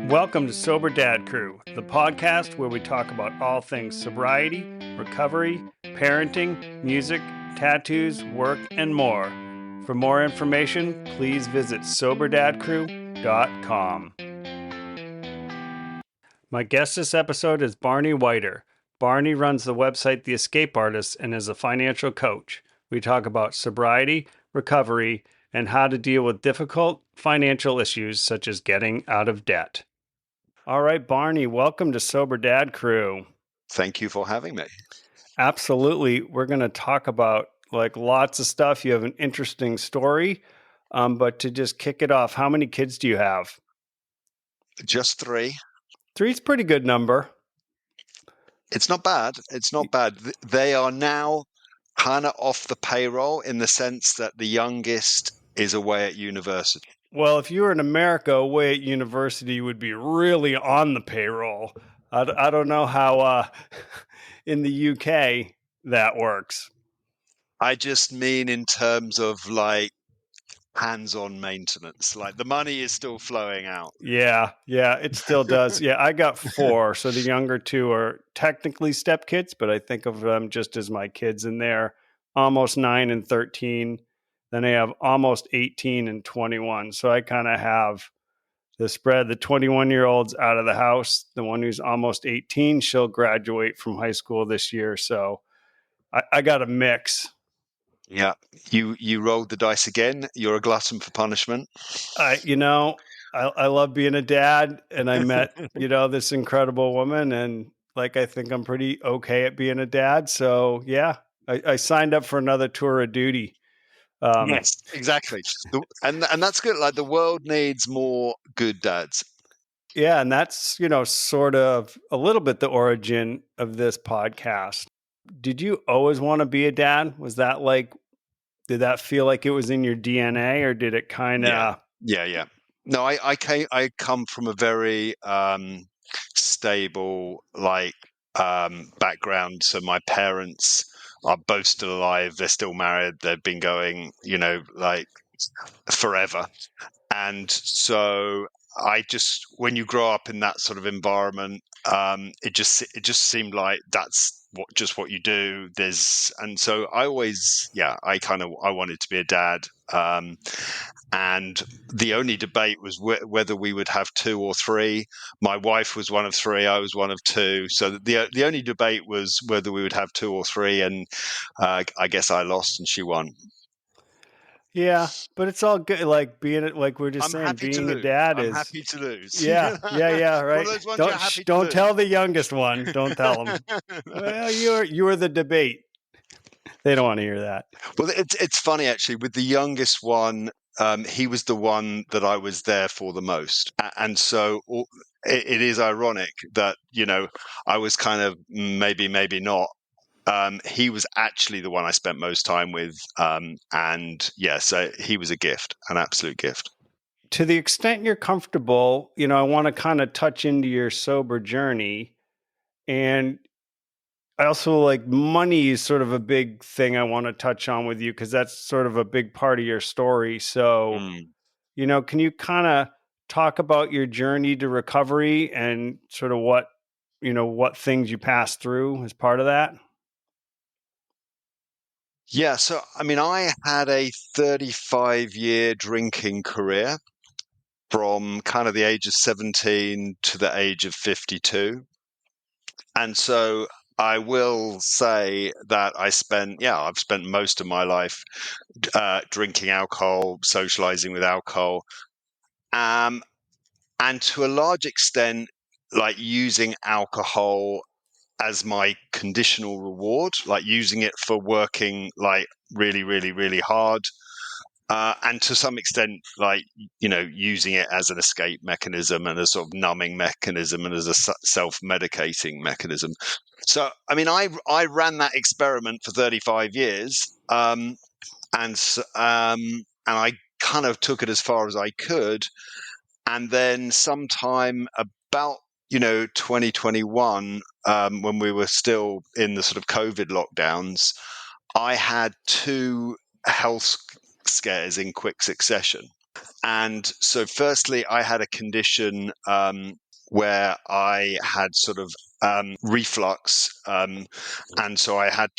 Welcome to Sober Dad Crew, the podcast where we talk about all things sobriety, recovery, parenting, music, tattoos, work, and more. For more information, please visit soberdadcrew.com. My guest this episode is Barney Whiter. Barney runs the website The Escape Artist and is a financial coach. We talk about sobriety, recovery, and how to deal with difficult financial issues such as getting out of debt. All right, Barney, welcome to Sober Dad Crew. Thank you for having me. Absolutely. We're going to talk about lots of stuff. You have an interesting story, but to just kick it off, how many kids do you have? Just 3. 3's a pretty good number. It's not bad. It's not bad. They are now kind of off the payroll in the sense that the youngest is away at university. Well, if you were in America, away at university, you would be really on the payroll. I don't know how in the UK that works. I just mean in terms of hands-on maintenance. The money is still flowing out. Yeah, it still does. Yeah, I got 4. So the younger 2 are technically stepkids, but I think of them just as my kids, and they're almost 9 and 13. Then I have almost 18 and 21. So I kind of have the spread. The 21-year-old's out of the house. The one who's almost 18, she'll graduate from high school this year. So I got a mix. Yeah, you rolled the dice again. You're a glutton for punishment. I love being a dad, and I met this incredible woman, and I think I'm pretty okay at being a dad. So yeah, I signed up for another tour of duty. Yes, exactly. And that's good. The world needs more good dads. Yeah, and that's, sort of a little bit the origin of this podcast. Did you always want to be a dad? Was that did that feel like it was in your DNA, or did it kind of? Yeah. No, I come from a very stable background. So my parents are both still alive. They're still married. They've been going, forever. And so when you grow up in that sort of environment, it just seemed like that's what you do. And so I always, I wanted to be a dad. And the only debate was whether we would have 2 or 3. My wife was one of 3. I was one of 2. So the only debate was whether we would have 2 or 3. And I guess I lost and she won. Yeah, but it's all good. Being we're just saying, being a dad I'm happy to lose. Yeah, right. Don't tell the youngest one. Don't tell them. Well, you were the debate. They don't want to hear that. Well, it's funny actually. With the youngest one, he was the one that I was there for the most, and so it is ironic that I was kind of maybe not. He was actually the one I spent most time with, and so he was a gift, an absolute gift. To the extent you're comfortable, I want to kind of touch into your sober journey, and I also money is sort of a big thing I want to touch on with you, because that's sort of a big part of your story. So, can you kind of talk about your journey to recovery and sort of what things you passed through as part of that? Yeah, so I had a 35-year drinking career from kind of the age of 17 to the age of 52. And so I will say that I've spent most of my life drinking alcohol, socializing with alcohol, and to a large extent, using alcohol as my conditional reward, using it for working really, really, really hard. And to some extent, using it as an escape mechanism and a sort of numbing mechanism and as a self-medicating mechanism. So, I ran that experiment for 35 years, and I kind of took it as far as I could. And then sometime about 2021, when we were still in the sort of COVID lockdowns, I had 2 health scares in quick succession. And so, firstly, I had a condition where I had sort of reflux, and so I had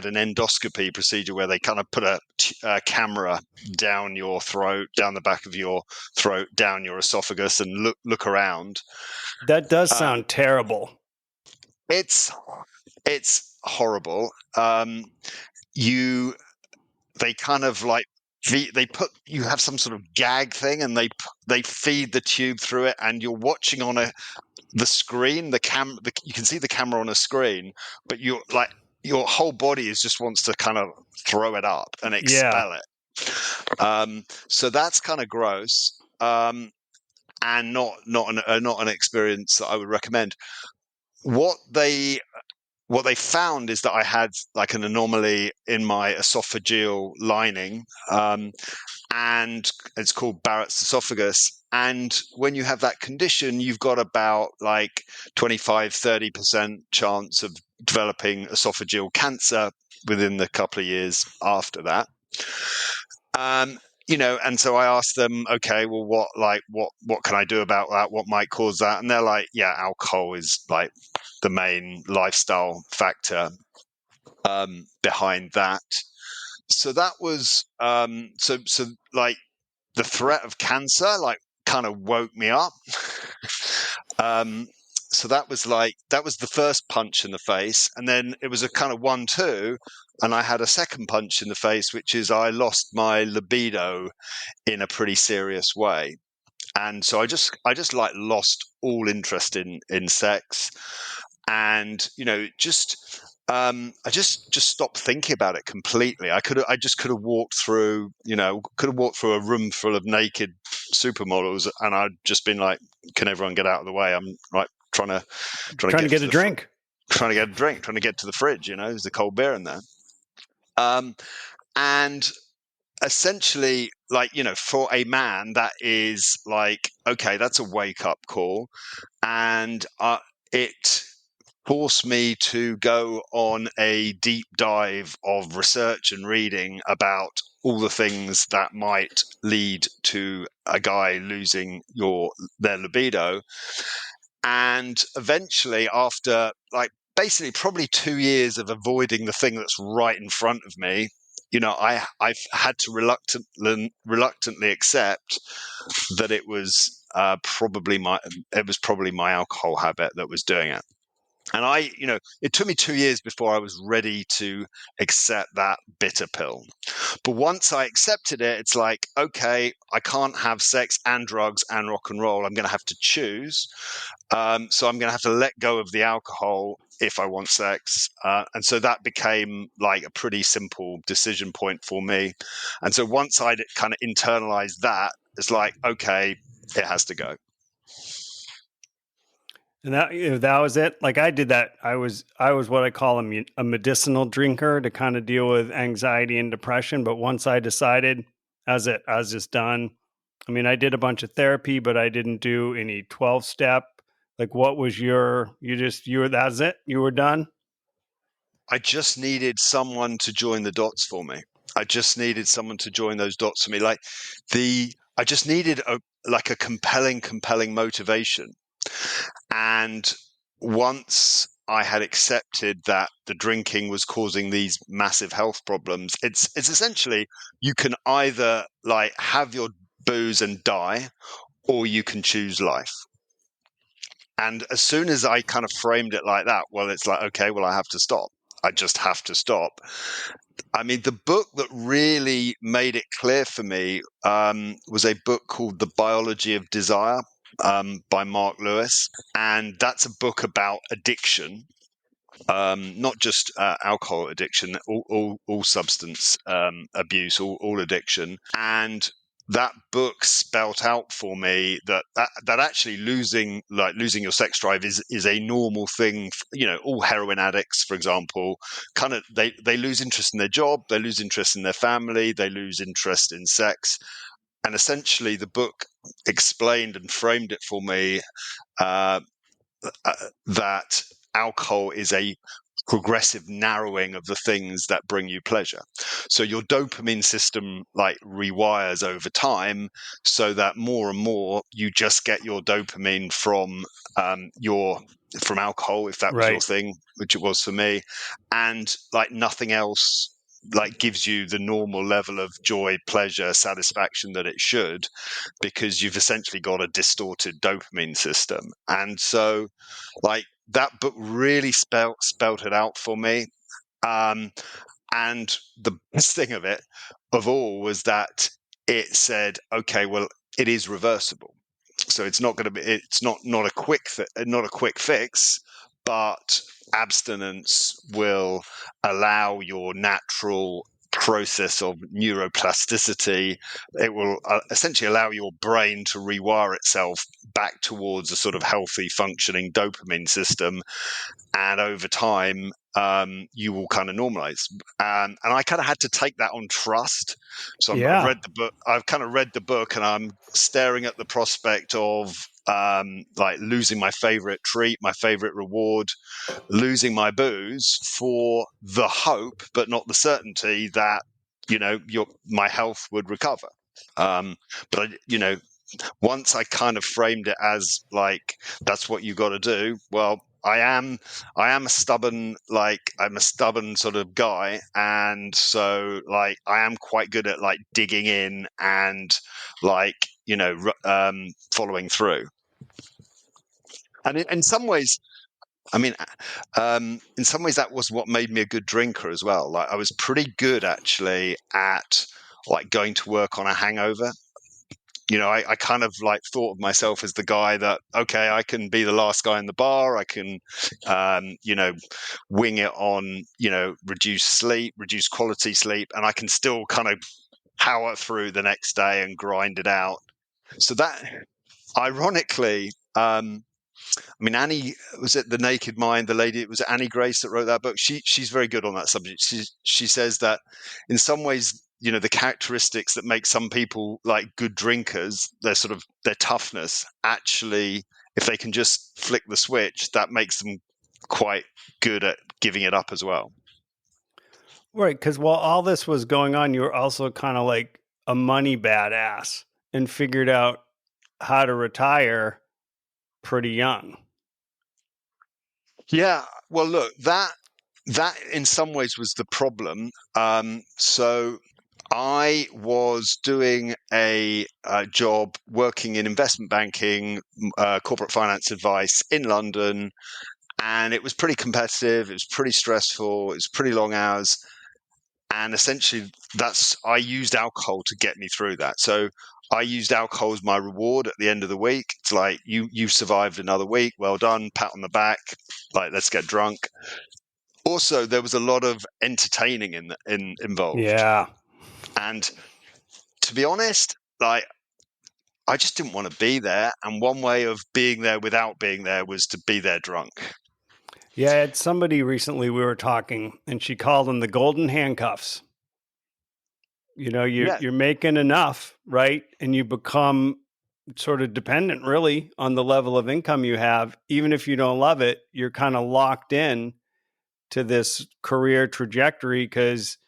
an endoscopy procedure where they kind of put a camera down your throat, down the back of your throat, down your esophagus, and look around. That does Uh, sound terrible. it's it's horrible. You they kind of like they put you have some sort of gag thing, and they feed the tube through it, and you're watching on the screen, you can see the camera on a screen, but you're like your whole body is just wants to kind of throw it up and Yeah. expel it. So that's kind of gross, and not an experience that I would recommend. What they what they found is that I had like an anomaly in my esophageal lining, and it's called Barrett's esophagus. And when you have that condition, you've got about like 25-30% chance of developing esophageal cancer within the couple of years after that. Um, and so I asked them, okay, well, what can I do about that? What might cause that? And they're like, yeah, alcohol is like the main lifestyle factor behind that. So that was so like the threat of cancer like kind of woke me up. um, so that was the first punch in the face, and then it was a kind of 1-2, and I had a second punch in the face, which is I lost my libido in a pretty serious way. And so I just like lost all interest in sex, and just I just stopped thinking about it completely. I just could have walked through, could have walked through a room full of naked supermodels, and I'd just been like, "Can everyone get out of the way? I'm like trying to Trying to get get to a drink. trying to get a drink, trying to get to the fridge. There's a cold beer in there." Um, and essentially, like, for a man, that is like, okay, that's a wake up call, and it forced me to go on a deep dive of research and reading about all the things that might lead to a guy losing their libido. And eventually, after like basically probably 2 years of avoiding the thing that's right in front of me, I've had to reluctantly accept that it was probably my alcohol habit that was doing it. And it took me 2 years before I was ready to accept that bitter pill. But once I accepted it, it's like, okay, I can't have sex and drugs and rock and roll. I'm going to have to choose. So I'm going to have to let go of the alcohol if I want sex. And so that became like a pretty simple decision point for me. And so once I'd kind of internalized that, it's like, okay, it has to go. And that was it. Like I did that. I was what I call a medicinal drinker to kind of deal with anxiety and depression. But once I decided, I was just done. I mean, I did a bunch of therapy, but I didn't do any 12-step. Like, what was that's it? You were done? I just needed someone to join the dots for me. I just needed someone to join those dots for me. I just needed a compelling motivation. And once I had accepted that the drinking was causing these massive health problems, it's essentially you can either like have your booze and die, or you can choose life. And as soon as I kind of framed it like that, well, it's like, okay, well, I have to stop. I just have to stop. I mean, the book that really made it clear for me was a book called The Biology of Desire by Mark Lewis. And that's a book about addiction, not just alcohol addiction, all substance abuse, all addiction. And that book spelt out for me that actually losing your sex drive is a normal thing. All heroin addicts, for example, kind of they lose interest in their job, they lose interest in their family, they lose interest in sex. And essentially, the book explained and framed it for me, that alcohol is a progressive narrowing of the things that bring you pleasure. So your dopamine system like rewires over time, so that more and more you just get your dopamine your from alcohol, if that was your Right. thing, which it was for me, and like nothing else like gives you the normal level of joy, pleasure, satisfaction that it should, because you've essentially got a distorted dopamine system. And so like that book really spelt it out for me. Um, and the best thing of all was that it said, okay, well, it is reversible. So it's not going to be, it's not a not a quick fix, but abstinence will allow your natural process of neuroplasticity. It will essentially allow your brain to rewire itself back towards a sort of healthy functioning dopamine system, and over time you will kind of normalize. And I kind of had to take that on trust. So I've Yeah. read the book. I've kind of read the book, and I'm staring at the prospect of like losing my favorite treat, my favorite reward, losing my booze for the hope, but not the certainty that my health would recover. But once I kind of framed it as like that's what you got to do. Well, I am a stubborn, like I'm a stubborn sort of guy, and so like I am quite good at like digging in and like following through. And in some ways, I mean, in some ways that was what made me a good drinker as well. Like I was pretty good actually at like going to work on a hangover. I kind of like thought of myself as the guy that, okay, I can be the last guy in the bar. I can, wing it on, reduce sleep, reduce quality sleep, and I can still kind of power through the next day and grind it out. So that, ironically, I mean, Annie, was it The Naked Mind? The lady, it was Annie Grace that wrote that book. She's very good on that subject. She says that in some ways, the characteristics that make some people like good drinkers, their toughness, actually, if they can just flick the switch, that makes them quite good at giving it up as well. Right. Because while all this was going on, you were also kind of like a money badass and figured out how to retire pretty young. Yeah. Well, look, that in some ways was the problem. So I was doing a job working in investment banking, corporate finance advice in London, and it was pretty competitive. It was pretty stressful. It was pretty long hours, and essentially, I used alcohol to get me through that. So I used alcohol as my reward at the end of the week. It's like you survived another week. Well done, pat on the back. Like let's get drunk. Also, there was a lot of entertaining involved, Yeah. and to be honest, like I just didn't want to be there. And one way of being there without being there was to be there drunk. Yeah. I had somebody recently, we were talking, and she called them the golden handcuffs. Yeah, You're making enough, right? And you become sort of dependent really on the level of income you have. Even if you don't love it, you're kind of locked in to this career trajectory because,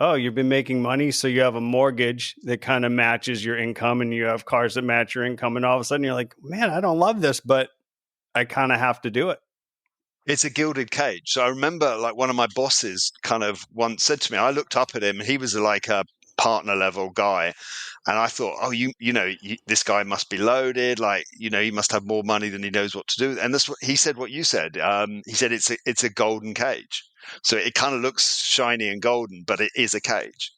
oh, you've been making money. So you have a mortgage that kind of matches your income and you have cars that match your income. And all of a sudden you're like, man, I don't love this, but I kind of have to do it. it's a gilded cage. So I remember like one of my bosses kind of once said to me, I looked up at him, he was like a partner level guy. And I thought, oh, this guy must be loaded. Like, he must have more money than he knows what to do. And that's what he said. What you said. He said it's a golden cage. So it kind of looks shiny and golden, but it is a cage.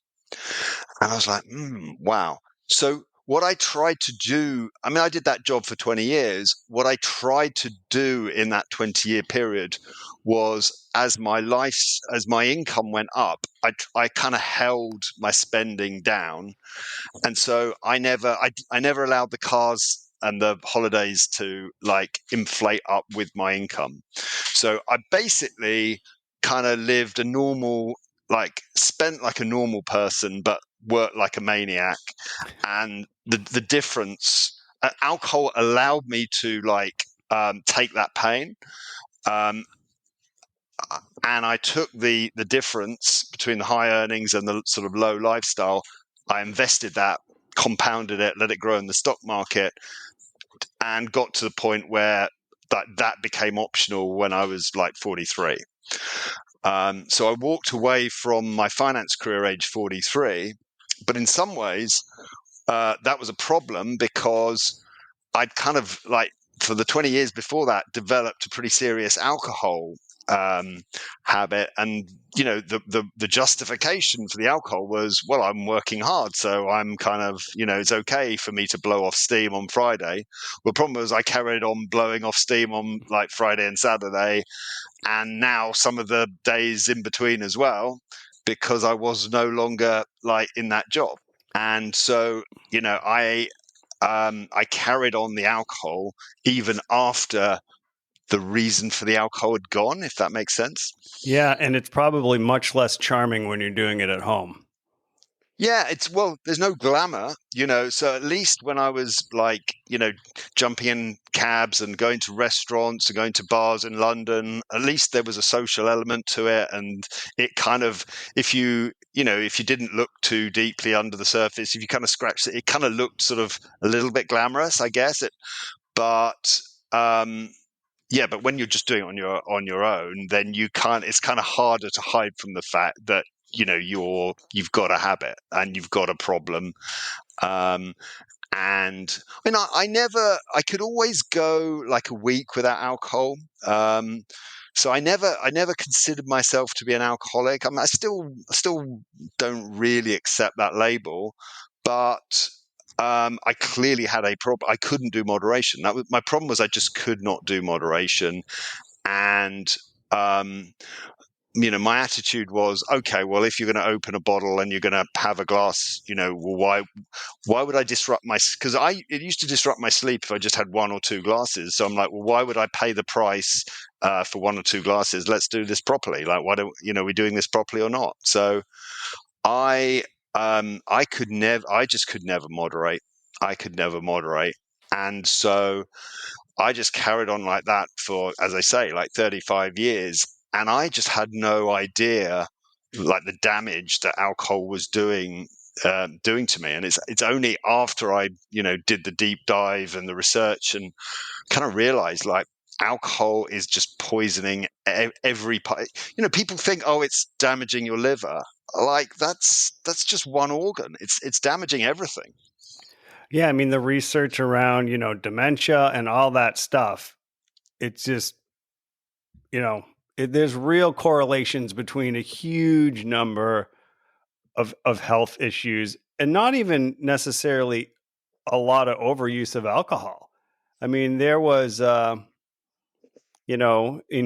And I was like, wow. So what I tried to do, I mean, I did that job for 20 years. What I tried to do in that 20-year period was as my income went up, I kind of held my spending down. And so I never allowed the cars and the holidays to like inflate up with my income. So I basically kind of lived a normal, like spent like a normal person, but worked like a maniac. And the difference, alcohol allowed me to like take that pain. Um, and I took the difference between the high earnings and the sort of low lifestyle. I invested that, compounded it, let it grow in the stock market, and got to the point where that became optional when I was like 43. So I walked away from my finance career age 43, but in some ways that was a problem because I'd kind of like for the 20 years before that developed a pretty serious alcohol habit, and the justification for the alcohol was, well, I'm working hard, so I'm kind of, it's okay for me to blow off steam on Friday. Well, the problem was I carried on blowing off steam on like Friday and Saturday, and now some of the days in between as well, because I was no longer like in that job. And so, I carried on the alcohol even after the reason for the alcohol had gone, if that makes sense. Yeah, and it's probably much less charming when you're doing it at home. Yeah, well, there's no glamour, so at least when I was like, jumping in cabs and going to restaurants and going to bars in London, at least there was a social element to it. And it kind of, if you didn't look too deeply under the surface, if you kind of scratched it, it kind of looked sort of a little bit glamorous, I guess. But yeah, but when you're just doing it on your own, then you can't. It's kind of harder to hide from the fact that you've got a habit and you've got a problem. Um, and I mean, I could always go like a week without alcohol. So I never considered myself to be an alcoholic. I still don't really accept that label, but I clearly had a problem. I couldn't do moderation. That was my problem. Was I just could not do moderation, and um, my attitude was, okay, well, if you're going to open a bottle and you're going to have a glass, well, why would I disrupt because it used to disrupt my sleep if I just had one or two glasses. So I'm like, well, why would I pay the price for one or two glasses? Let's do this properly. Like, why don't we doing this properly or not? So I I just could never moderate. I could never moderate. And so I just carried on like that for, as I say, like 35 years. And I just had no idea like the damage that alcohol was doing to me. And it's only after I, did the deep dive and the research and kind of realized like alcohol is just poisoning every part. People think, oh, it's damaging your liver. Like that's just one organ. It's damaging everything. Yeah, I mean the research around, dementia and all that stuff, it's just, there's real correlations between a huge number of health issues and not even necessarily a lot of overuse of alcohol. I mean, there was in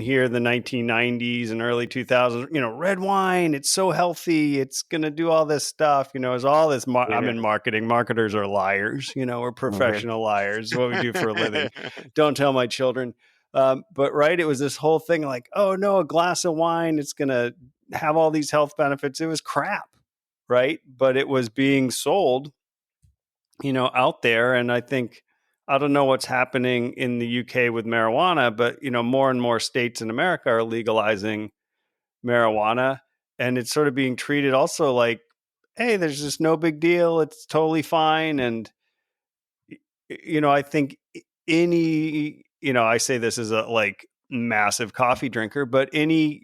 here the 1990s and early 2000s, red wine, it's so healthy, it's going to do all this stuff, it's all this. I'm Yeah. in marketing. Marketers are liars, we're professional liars, what we do for a living. Don't tell my children. But right, it was this whole thing like, oh no, a glass of wine, it's going to have all these health benefits. It was crap, right? But it was being sold, out there. And I don't know what's happening in the UK with marijuana, but more and more states in America are legalizing marijuana, and it's sort of being treated also like, hey, there's just no big deal, it's totally fine. And I think I say this as a like massive coffee drinker, but any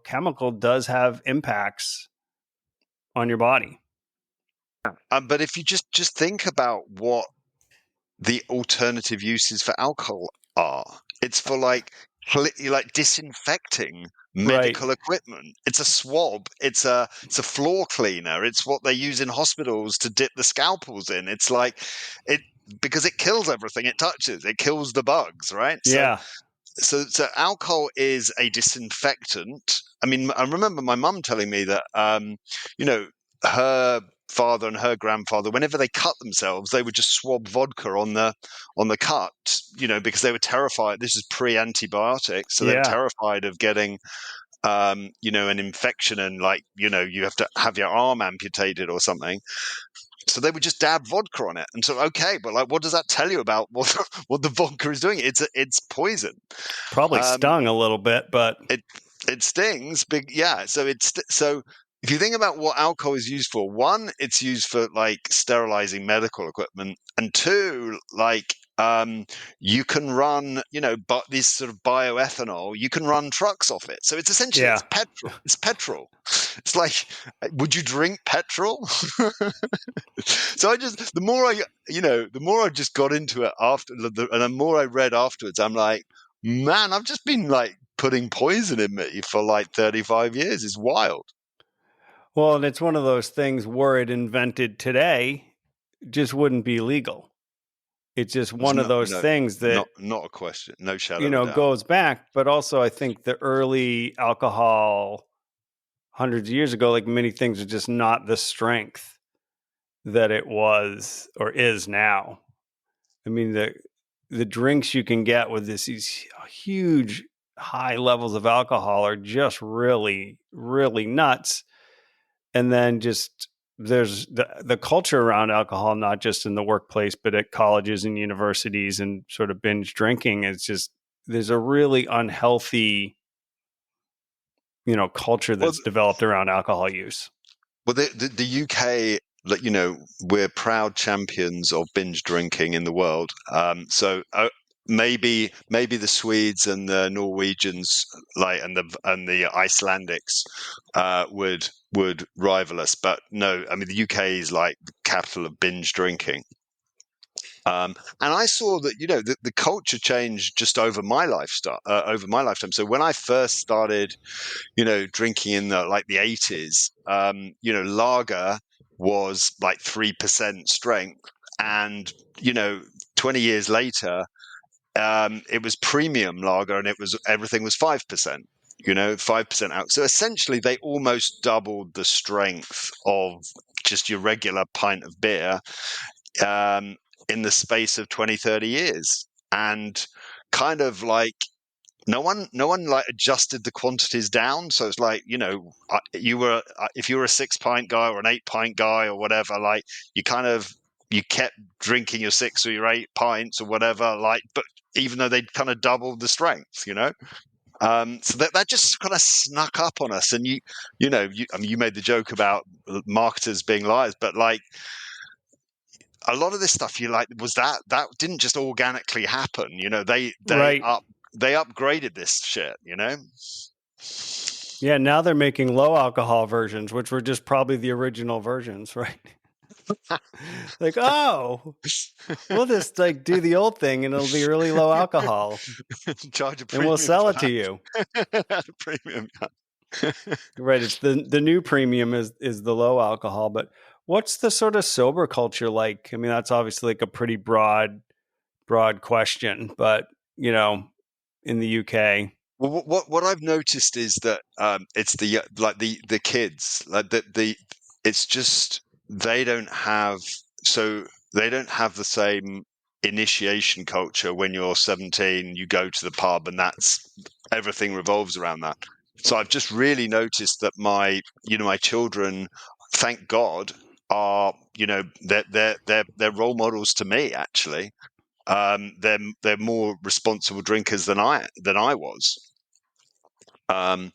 chemical does have impacts on your body. But if you just think about what the alternative uses for alcohol are, it's for like disinfecting Right. medical equipment. It's a swab. It's a floor cleaner. It's what they use in hospitals to dip the scalpels in. It's like it because it kills everything it touches. It kills the bugs, right? Yeah. So alcohol is a disinfectant. I mean, I remember my mum telling me that her father and her grandfather, whenever they cut themselves, they would just swab vodka on the cut, because they were terrified. This is pre-antibiotics, so they were Yeah. terrified of getting an infection, and like, you have to have your arm amputated or something. So they would just dab vodka on it. And so, okay, but like, what does that tell you about what the vodka is doing? It's poison. Probably Um, stung a little bit, but it It stings, big, yeah. So if you think about what alcohol is used for, one, it's used for like sterilizing medical equipment, and two, like you can run, but these sort of bioethanol, you can run trucks off it. So it's essentially Yeah. it's petrol. It's petrol. It's like, would you drink petrol? So I just the more I just got into it after, and the more I read afterwards, I'm like, man, I've just been like putting poison in me for like 35 years. It's wild. Well, and it's one of those things were it invented today, just wouldn't be legal. It's just There's one of no, those no, things that, not a question, no shadow of a doubt. goes back. But also, I think the early alcohol hundreds of years ago, like many things, are just not the strength that it was or is now. I mean, the drinks you can get with these huge high levels of alcohol are just really, really nuts. And then just there's the culture around alcohol, not just in the workplace, but at colleges and universities and sort of binge drinking. It's just there's a really unhealthy, culture Well, that's developed around alcohol use. the UK, like, we're proud champions of binge drinking in the world. So maybe the Swedes and the Norwegians, like, and the Icelandics, would rival us, but no, I mean the UK is like the capital of binge drinking. And I saw that, the culture changed just over my lifetime. So when I first started, drinking in the 80s, lager was like 3% strength. And, 20 years later, it was premium lager and everything was 5%, 5% out. So essentially they almost doubled the strength of just your regular pint of beer, um, in the space of 20, 30 years. And kind of like, no one like adjusted the quantities down. So it's like, if you were a 6 pint guy or an 8 pint guy or whatever, like you kept drinking your 6 or your 8 pints or whatever, like, but even though they'd kind of doubled the strength. So that just kind of snuck up on us. And I mean, you made the joke about marketers being liars, but like, a lot of this stuff, you like, was that didn't just organically happen. Right. They upgraded this shit. Yeah. Now they're making low alcohol versions, which were just probably the original versions, right? Like, oh, we'll just like do the old thing and it'll be really low alcohol Charge a and we'll premium sell for it to you. that. Premium. Right. It's the new premium is the low alcohol, but what's the sort of sober culture like? I mean, that's obviously like a pretty broad question, but in the UK. Well, what I've noticed is that, it's the kids, like it's just they don't have so they don't have the same initiation culture. When you're 17, you go to the pub, and that's everything revolves around that. So I've just really noticed that my children, thank God, are, they're role models to me, actually. They're more responsible drinkers than I was. Um,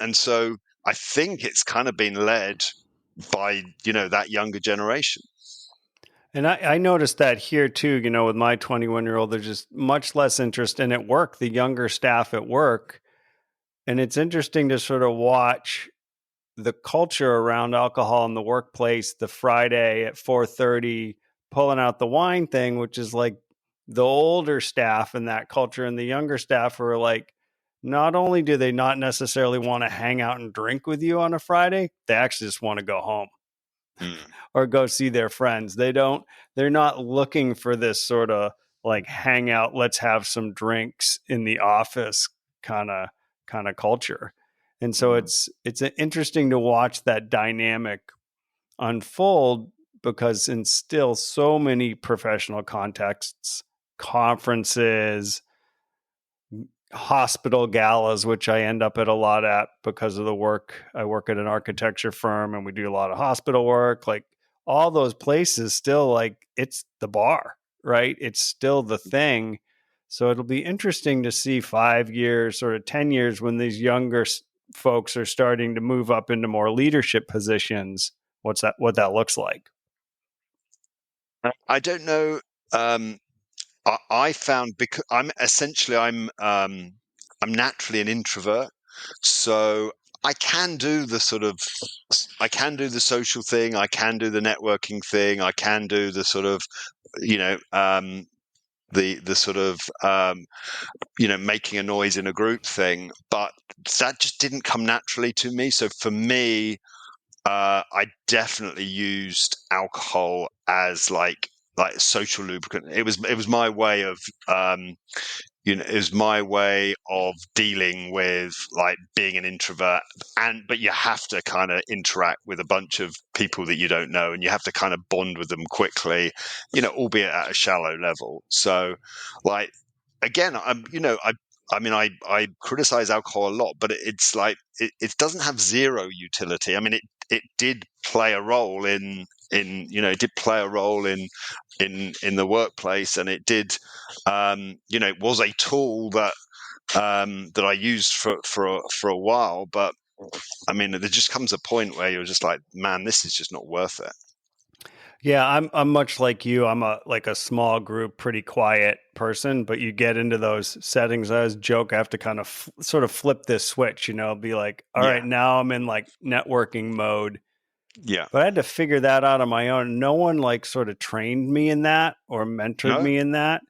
and so I think it's kind of been led by, that younger generation. And I noticed that here too, with my 21-year-old, there's just much less interest in at work, the younger staff at work. And it's interesting to sort of watch the culture around alcohol in the workplace, the Friday at 4:30 pulling out the wine thing, which is like the older staff in that culture, and the younger staff are like, not only do they not necessarily want to hang out and drink with you on a Friday, they actually just want to go home Mm, or go see their friends. They're not looking for this sort of like hangout, let's have some drinks in the office kind of culture. And so mm. it's interesting to watch that dynamic unfold because in still so many professional contexts, conferences, hospital galas, which I end up at a lot at because of the work. I work at an architecture firm and we do a lot of hospital work. Like all those places still like it's the bar, right? It's still the thing So it'll be interesting to see 5 years, sort of 10 years, when these younger folks are starting to move up into more leadership positions. What that looks like. I don't know. Um, I found, because I'm naturally an introvert, so I can do the sort of I can do the social thing, I can do the networking thing, I can do the sort of, you know the sort of, making a noise in a group thing, but that just didn't come naturally to me. So for me, I definitely used alcohol as like social lubricant. It was my way of, it was my way of dealing with like being an introvert, but you have to kind of interact with a bunch of people that you don't know, and you have to kind of bond with them quickly, albeit at a shallow level. So, like, again, I criticize alcohol a lot, but it's like it doesn't have zero utility. I mean, it did play a role it did play a role in the workplace, and it did, it was a tool that I used for a while. But I mean, there just comes a point where you're just like, man, this is just not worth it. Yeah, I'm much like you. I'm a small group, pretty quiet person, but you get into those settings. I always joke I have to kind of sort of flip this switch, be like, all right, Yeah, now I'm in like networking mode. yeah, But I had to figure that out on my own. No one like sort of trained me in that or mentored no, me in that.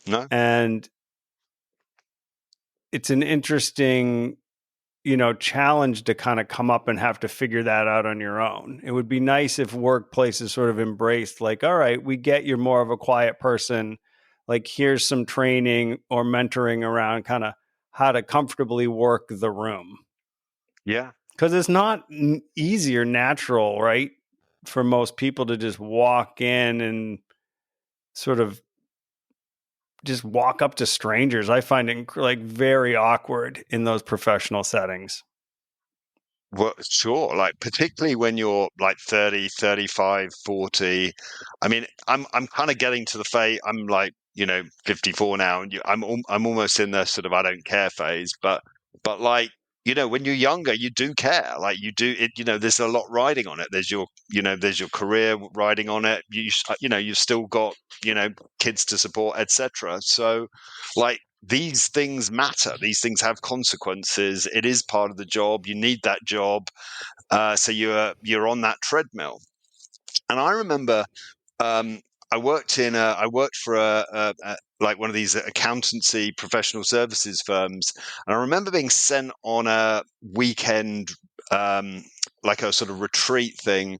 no, And it's an interesting, challenge to kind of come up and have to figure that out on your own. It would be nice if workplaces sort of embraced, like, all right, we get you're more of a quiet person. Like, here's some training or mentoring around kind of how to comfortably work the room. yeah. Because it's not easy or natural, right? For most people to just walk in and sort of just walk up to strangers. I find it like very awkward in those professional settings. Well, sure. Like, particularly when you're like 30, 35, 40. I mean, I'm kind of getting to the phase. I'm like, 54 now, and I'm almost in the sort of I don't care phase. But like, when you're younger, you do care. Like, you do it. There's a lot riding on it. There's your career riding on it. You've still got, kids to support, etc. So, like, these things matter. These things have consequences. It is part of the job. You need that job, so you're on that treadmill. And I remember, I worked for like one of these accountancy professional services firms, and I remember being sent on a weekend, um, like a sort of retreat thing,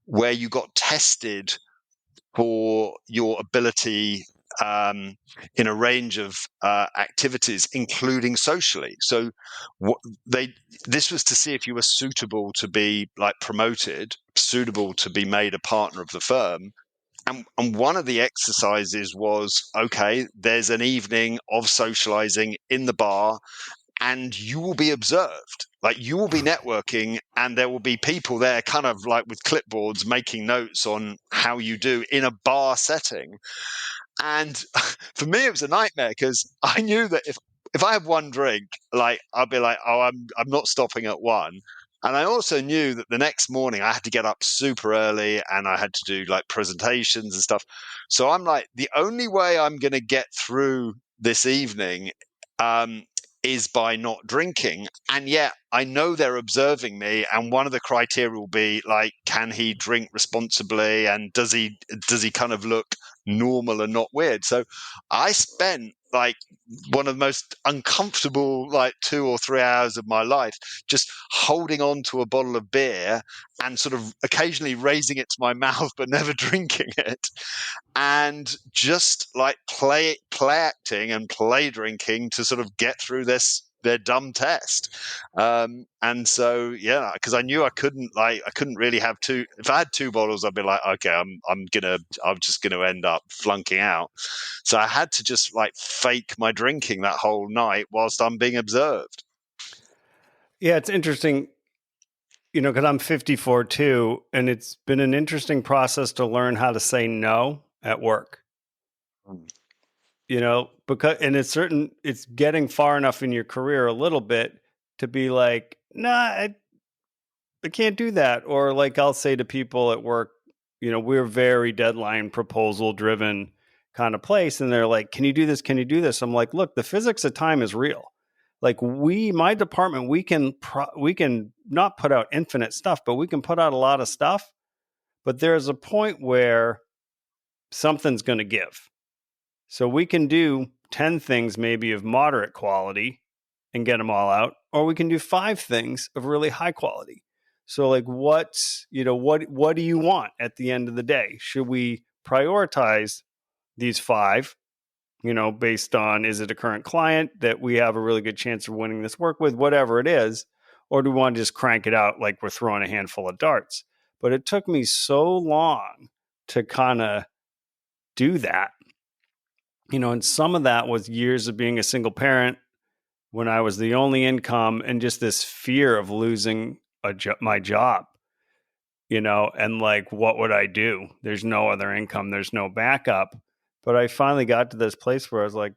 where you got tested for your ability, um, in a range of activities, including socially. So, what they this was to see if you were suitable to be like promoted, suitable to be made a partner of the firm. And one of the exercises was, okay, there's an evening of socializing in the bar, and you will be observed. Like, you will be networking, and there will be people there, kind of like with clipboards, making notes on how you do in a bar setting. And for me, it was a nightmare, because I knew that if I had one drink, like, I'd be like, oh, I'm not stopping at one. And I also knew that the next morning I had to get up super early, and I had to do like presentations and stuff. So I'm like, the only way I'm going to get through this evening, um, is by not drinking. And yet I know they're observing me, and one of the criteria will be like, can he drink responsibly, and does he kind of look normal and not weird? So I spent like one of the most uncomfortable like 2 or 3 hours of my life just holding on to a bottle of beer, and sort of occasionally raising it to my mouth but never drinking it, and just like play acting and play drinking to sort of get through their dumb test. And so, yeah, because I knew I couldn't really have two. If I had two bottles, I'd be like, okay, I'm just gonna end up flunking out. So I had to just like fake my drinking that whole night whilst I'm being observed. Yeah, it's interesting, because I'm 54 too, and it's been an interesting process to learn how to say no at work. because and it's getting far enough in your career a little bit to be like, nah, I can't do that. Or like I'll say to people at work, we're very deadline proposal driven kind of place. And they're like, can you do this? Can you do this? I'm like, look, the physics of time is real. Like my department, we can not put out infinite stuff, but we can put out a lot of stuff. But there's a point where something's going to give. So we can do 10 things maybe of moderate quality and get them all out, or we can do 5 things of really high quality. So like what do you want at the end of the day? Should we prioritize these 5, based on, is it a current client that we have a really good chance of winning this work with, whatever it is, or do we want to just crank it out like we're throwing a handful of darts? But it took me so long to kind of do that. And some of that was years of being a single parent when I was the only income and just this fear of losing my job, and like, what would I do? There's no other income, there's no backup. But I finally got to this place where I was like,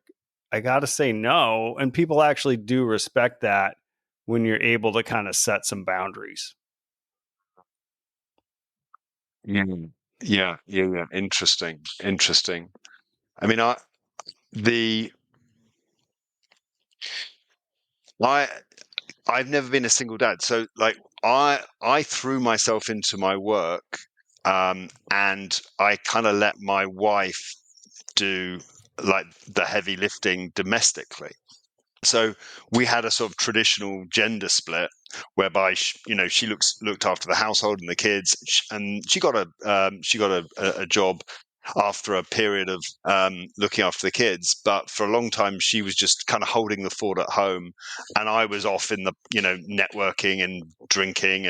I got to say no. And people actually do respect that when you're able to kind of set some boundaries. Mm. Yeah, yeah, yeah. Interesting, interesting. I mean, the I I've never been a single dad, so like I threw myself into my work, and I kind of let my wife do like the heavy lifting domestically. So we had a sort of traditional gender split whereby she looked after the household and the kids, and she got a job after a period of looking after the kids. But for a long time, she was just kind of holding the fort at home, and I was off in the networking and drinking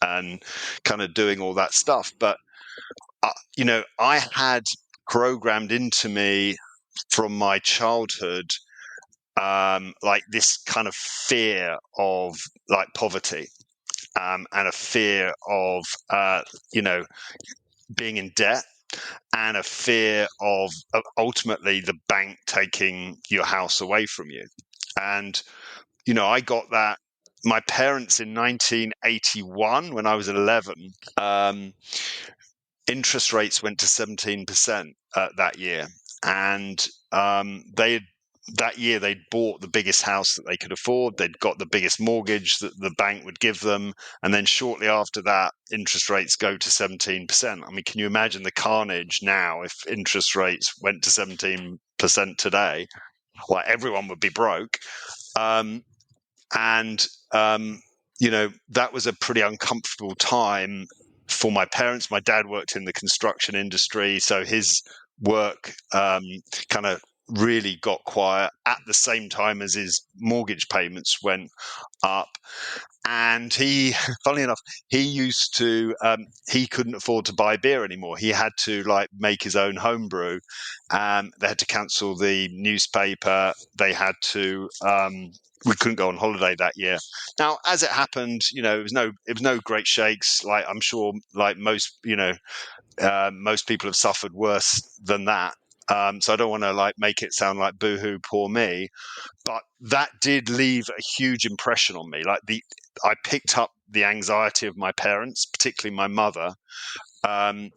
and kind of doing all that stuff. But I had programmed into me from my childhood like this kind of fear of like poverty, and a fear of you know being in debt, and a fear of ultimately the bank taking your house away from you. And I got that. My parents in 1981, when I was 11, um, interest rates went to 17% that year, and that year they'd bought the biggest house that they could afford. They'd got the biggest mortgage that the bank would give them, and then shortly after that, interest rates go to 17%. I mean, can you imagine the carnage now if interest rates went to 17% today? Like everyone would be broke. Um, and that was a pretty uncomfortable time for my parents. My dad worked in the construction industry, so his work kind of really got quiet at the same time as his mortgage payments went up. And he, funnily enough, he used to, he couldn't afford to buy beer anymore. He had to like make his own homebrew. They had to cancel the newspaper. We couldn't go on holiday that year. Now, as it happened, it was no great shakes. Like I'm sure, like most people have suffered worse than that. So I don't want to like make it sound like boohoo, poor me, but that did leave a huge impression on me. I picked up the anxiety of my parents, particularly my mother, um,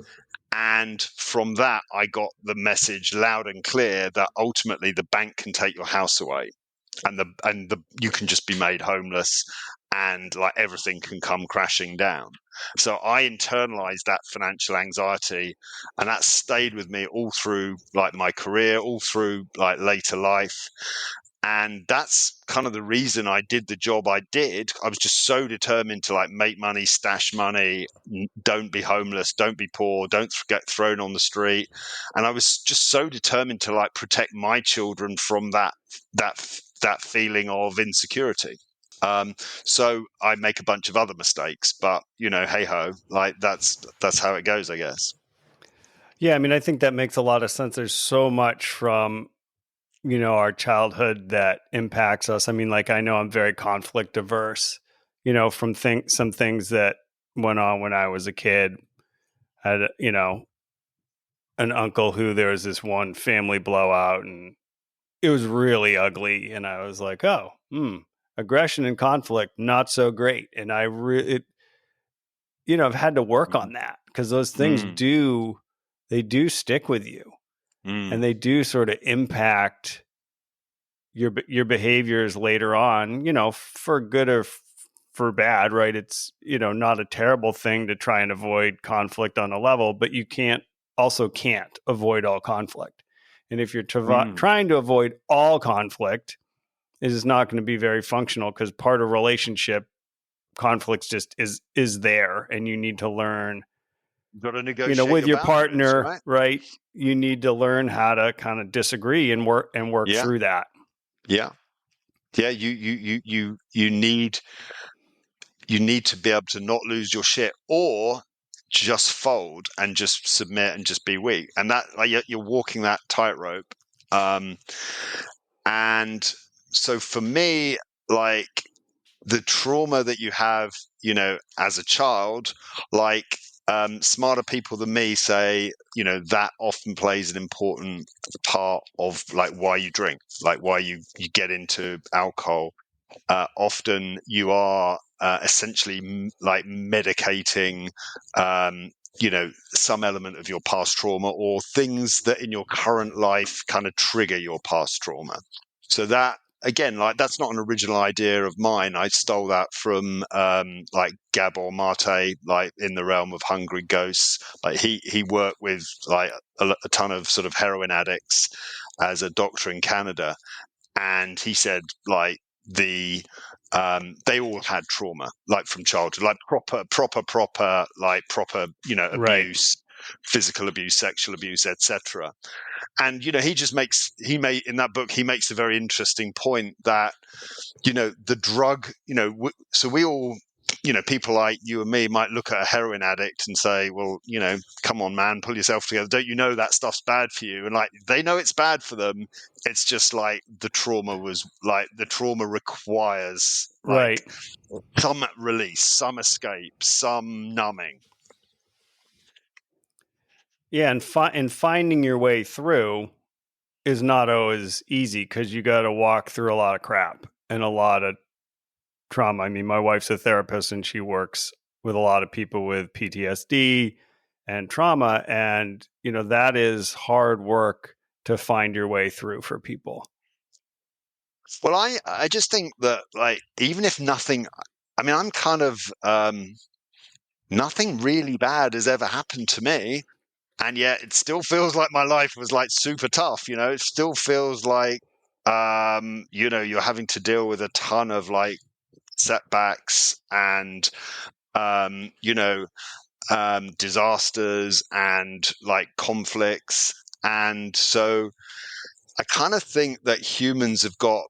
and from that I got the message loud and clear that ultimately the bank can take your house away, and you can just be made homeless, and like everything can come crashing down. So I internalized that financial anxiety, and that stayed with me all through like my career, all through like later life. And that's kind of the reason I did the job I did. I was just so determined to like make money, stash money, don't be homeless, don't be poor, don't get thrown on the street. And I was just so determined to like protect my children from that feeling of insecurity. Um, so I make a bunch of other mistakes, but hey ho, like that's how it goes, I guess. Yeah, I mean, I think that makes a lot of sense. There's so much from our childhood that impacts us. I mean, like I know I'm very conflict averse, from some things that went on when I was a kid. Had an uncle who there was this one family blowout, and it was really ugly. And I was like, oh, aggression and conflict, not so great. And I really, I've had to work Mm, on that because those things mm, do stick with you, and mm. they do sort of impact your behaviors later on, for good or for bad, right? It's, not a terrible thing to try and avoid conflict on a level, but you can't avoid all conflict. And if you're Mm. trying to avoid all conflict, it is not going to be very functional, because part of relationship conflicts just is there, and you need to learn, Got to negotiate with your your boundaries, partner, right? right? You need to learn how to kind of disagree and work Yeah, through that. yeah, yeah. You need to be able to not lose your shit or just fold and just submit and just be weak. And that, like, you're walking that tightrope. Um, and so for me, like, the trauma that you have, as a child, like, smarter people than me say, that often plays an important part of, like, why you drink, like why you get into alcohol. Often you are essentially like medicating, some element of your past trauma, or things that in your current life kind of trigger your past trauma. So that, again, like, that's not an original idea of mine. I stole that from, like, Gabor Mate, like, in the realm of Hungry Ghosts. Like, he worked with, like, a ton of sort of heroin addicts as a doctor in Canada, and he said, like, they all had trauma, like, from childhood, like proper, like, proper, Right. abuse, physical abuse, sexual abuse, etc. And he made in that book, he makes a very interesting point that, the drug, so we all, people like you and me might look at a heroin addict and say, well, come on, man, pull yourself together. Don't you know that stuff's bad for you? And, like, they know it's bad for them. It's just like the trauma requires, like, Right. some release, some escape, some numbing. Yeah, and finding your way through is not always easy, because you got to walk through a lot of crap and a lot of trauma. I mean, my wife's a therapist, and she works with a lot of people with PTSD and trauma, and that is hard work to find your way through for people. Well, I just think that, like, even if nothing, I mean, I'm kind of, nothing really bad has ever happened to me, and yet it still feels like my life was, like, super tough. It still feels like, you're having to deal with a ton of, like, setbacks and, um, you know, disasters and, like, conflicts. And so I kind of think that humans have got,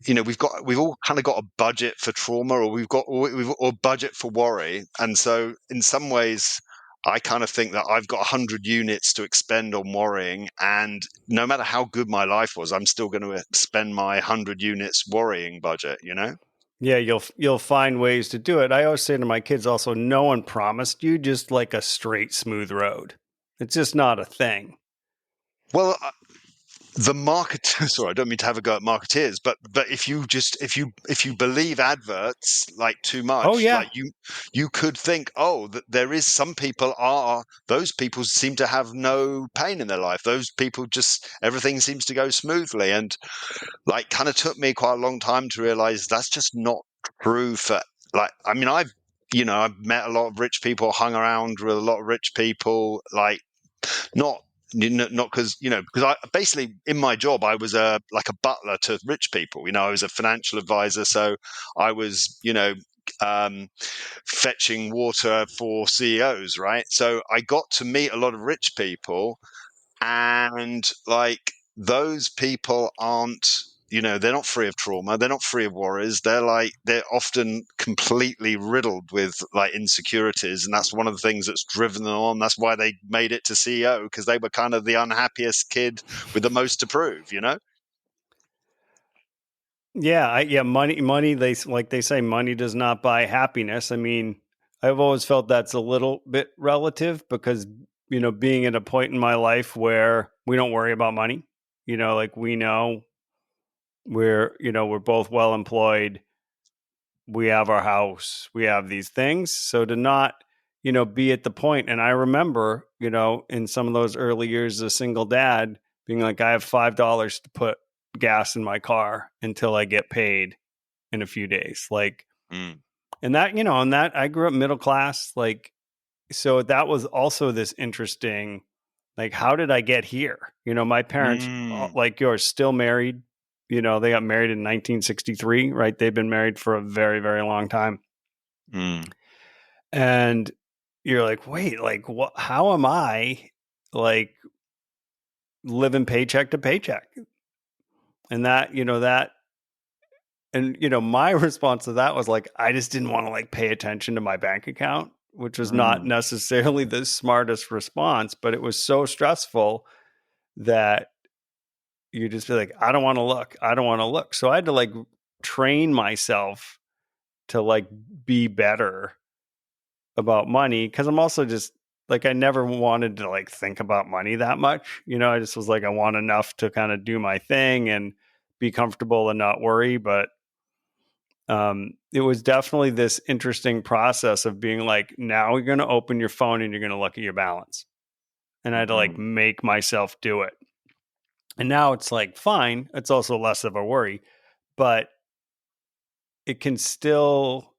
we've all kind of got a budget for trauma, or or budget for worry. And so in some ways, I kind of think that I've got 100 units to expend on worrying, and no matter how good my life was, I'm still going to spend my 100 units worrying budget. Yeah, you'll find ways to do it. I always say to my kids also, no one promised you just like a straight smooth road. It's just not a thing. Well, the market sorry, I don't mean to have a go at marketeers, but if you believe adverts, like, too Oh much, yeah. like, you could think, oh, that there is some people are those people seem to have no pain in their life, those people just, everything seems to go smoothly. And, like, kind of took me quite a long time to realize that's just not true. For, like, I mean, I've met a lot of rich people, hung around with a lot of rich people, like, not not because I basically, in my job, I was a butler to rich people. I was a financial advisor, so I was, um, fetching water for CEOs, right? So I got to meet a lot of rich people, and, like, those people aren't, they're not free of trauma, they're not free of worries, they're often completely riddled with, like, insecurities, and that's one of the things that's driven them on. That's why they made it to CEO, because they were kind of the unhappiest kid with the most to prove. Yeah, money. They say, money does not buy happiness. I mean, I've always felt that's a little bit relative, because being at a point in my life where we don't worry about money. Like we know we're both well employed. We have our house, we have these things. So to not, be at the point, and I remember, in some of those early years as a single dad, being like, I have $5 to put gas in my car until I get paid in a few days. Like, Mm. and that I grew up middle class. Like, so that was also this interesting, like, how did I get here? My parents, Mm. like yours, still married. They got married in 1963, right? They've been married for a very, very long time. Mm. And you're like, wait, like, what? How am I, like, living paycheck to paycheck? And my response to that was like, I just didn't want to like pay attention to my bank account, which was not Mm. necessarily the smartest response, but it was so stressful that you just feel like, I don't want to look. I don't want to look. So I had to like train myself to like be better about money, because I'm also just like, I never wanted to like think about money that much. I just was like, I want enough to kind of do my thing and be comfortable and not worry. But it was definitely this interesting process of being like, now you're going to open your phone and you're going to look at your balance. And I had to like Mm. make myself do it. And now it's like, fine. It's also less of a worry, but it can still,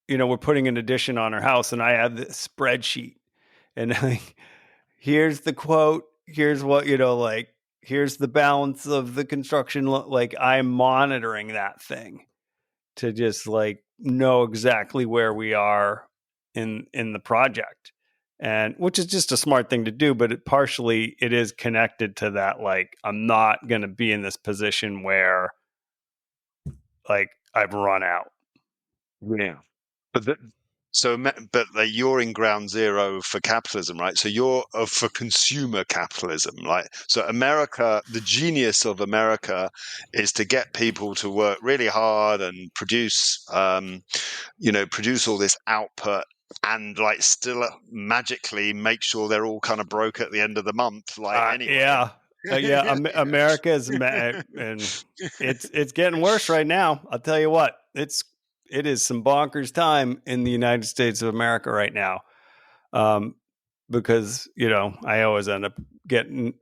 we're putting an addition on our house and I have this spreadsheet and like, here's the quote. Here's what, like, here's the balance of the construction. Like, I'm monitoring that thing to just like know exactly where we are in the project, and which is just a smart thing to do, but it is connected to that. Like, I'm not going to be in this position where like I've run out. Yeah. But the, but like, you're in ground zero for capitalism, right? So you're for consumer capitalism, like so. America, the genius of America, is to get people to work really hard and produce all this output, and like still magically make sure they're all kind of broke at the end of the month, like anyway. Yeah, yeah. America is, and it's getting worse right now. I'll tell you what, it is some bonkers time in the United States of America right now. Um, because I always end up getting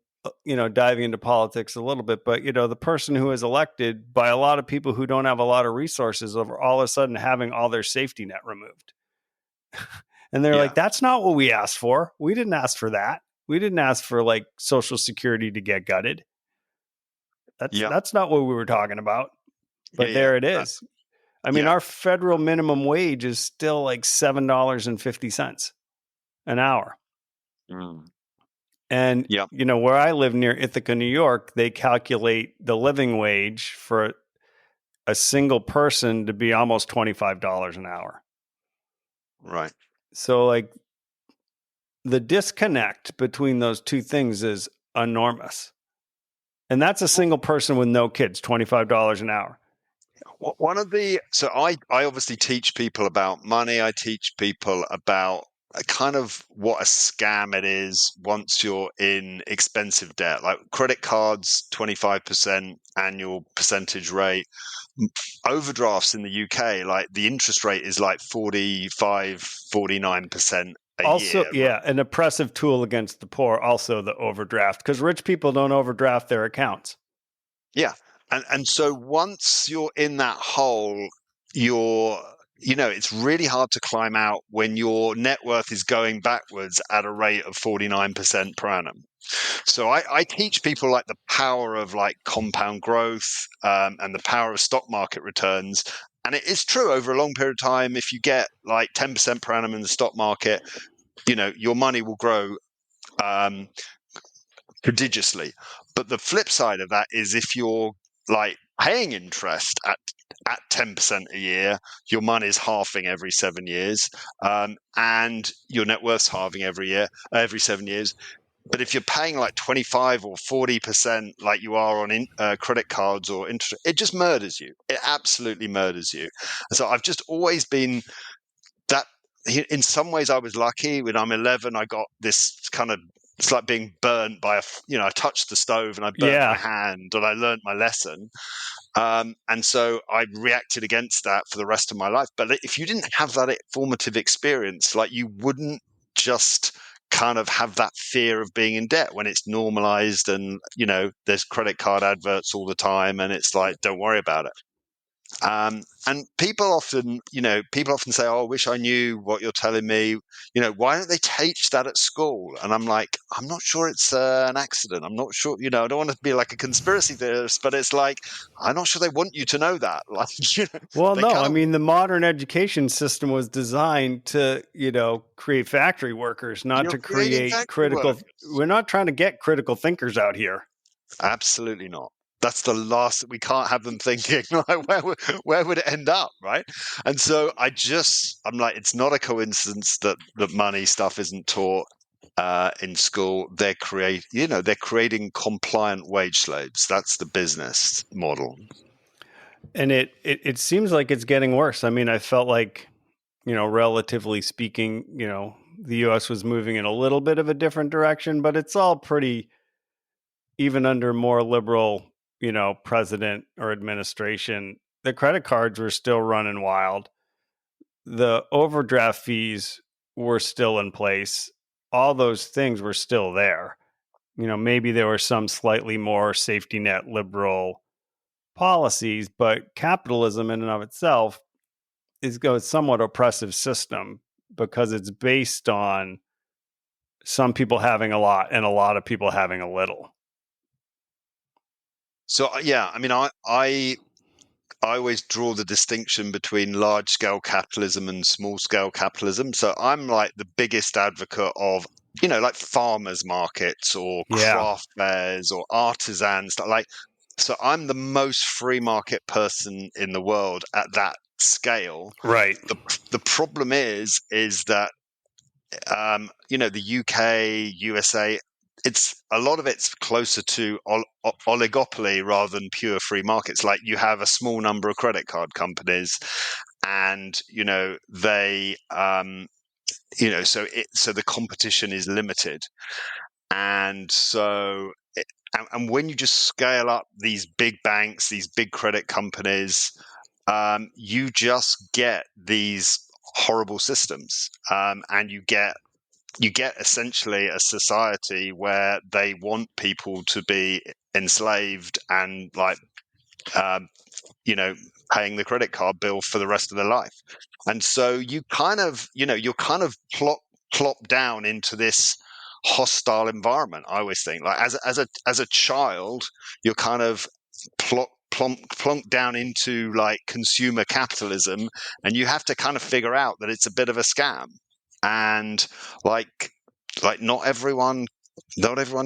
diving into politics a little bit, but the person who is elected by a lot of people who don't have a lot of resources over all of a sudden having all their safety net removed. And they're like, Yeah, that's not what we asked for. We didn't ask for that. We didn't ask for like Social Security to get gutted. yeah, That's not what we were talking about. yeah, But yeah, there it is. I mean, yeah. our federal minimum wage is still like $7.50 an hour. Mm. And Yeah, where I live near Ithaca, New York, they calculate the living wage for a single person to be almost $25 an hour. right. So like the disconnect between those two things is enormous. And that's a single person with no kids, $25 an hour. One of the so I obviously teach people about money. I teach people about kind of what a scam it is once you're in expensive debt, like credit cards, 25% annual percentage rate. Overdrafts in the UK, like the interest rate is like 45, 49% a Also, year. yeah, an oppressive tool against the poor, also the overdraft, because rich people don't overdraft their accounts. Yeah. And so once you're in that hole, you're, it's really hard to climb out when your net worth is going backwards at a rate of 49% per annum. So I teach people like the power of like compound growth, and the power of stock market returns. And it is true over a long period of time, if you get like 10% per annum in the stock market, your money will grow um, prodigiously. But the flip side of that is if you're like paying interest at 10% a year, your money's halving every 7 years, and your net worth's halving every 7 years. But if you're paying like 25 or 40% like you are on credit cards or interest, it just murders you. It absolutely murders you. So I've just always been that in some ways I was lucky. When I'm 11, I got this kind of, it's like being burnt by I touched the stove and I burnt my Yeah. hand and I learned my lesson. And so I reacted against that for the rest of my life. But if you didn't have that formative experience, like, you wouldn't just kind of have that fear of being in debt when it's normalized, and there's credit card adverts all the time, and it's like, don't worry about it. And people often say, "Oh, I wish I knew what you're telling me. Why don't they teach that at school?" And I'm like, I'm not sure it's an accident. I'm not sure. I don't want to be like a conspiracy theorist, but it's like, I'm not sure they want you to know that. Like, Well, they no, kind I of mean, the modern education system was designed to, create factory workers, not you're to creating create factory critical. workers. We're not trying to get critical thinkers out here. Absolutely not. That's the last. We can't have them thinking, like, where would it end up, right? And so I'm like, it's not a coincidence that the money stuff isn't taught in school. They're creating compliant wage slaves. That's the business model. And it seems like it's getting worse. I mean, I felt like, relatively speaking, the US was moving in a little bit of a different direction, but it's all pretty, even under more liberal, president or administration, the credit cards were still running wild. The overdraft fees were still in place. All those things were still there. Maybe there were some slightly more safety net liberal policies, but capitalism in and of itself is a somewhat oppressive system because it's based on some people having a lot and a lot of people having a little. So yeah, I mean, I always draw the distinction between large scale capitalism and small scale capitalism. So I'm like the biggest advocate of, like farmers markets or Yeah, craft fairs or artisans. Like, so I'm the most free market person in the world at that scale. right. The problem is that the UK, USA, it's a lot of it's closer to oligopoly rather than pure free markets. Like, you have a small number of credit card companies, and so the competition is limited, and so. And when you just scale up these big banks, these big credit companies, you just get these horrible systems, and you get essentially a society where they want people to be enslaved and, like, um, you know paying the credit card bill for the rest of their life. And so you're kind of plop down into this hostile environment. I always think, like, as a child, you're kind of plonk down into, like, consumer capitalism, and you have to kind of figure out that it's a bit of a scam. And, like not everyone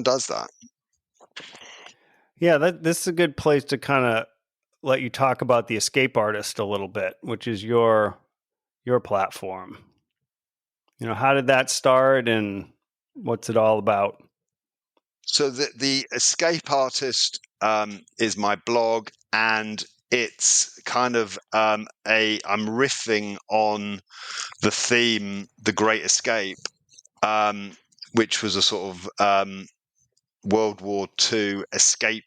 does that. Yeah, this is a good place to kind of let you talk about the escape artist a little bit, which is your platform. How did that start and what's it all about? So the escape artist is my blog, and it's kind of I'm riffing on the theme, the Great Escape, um, which was a sort of World War II escape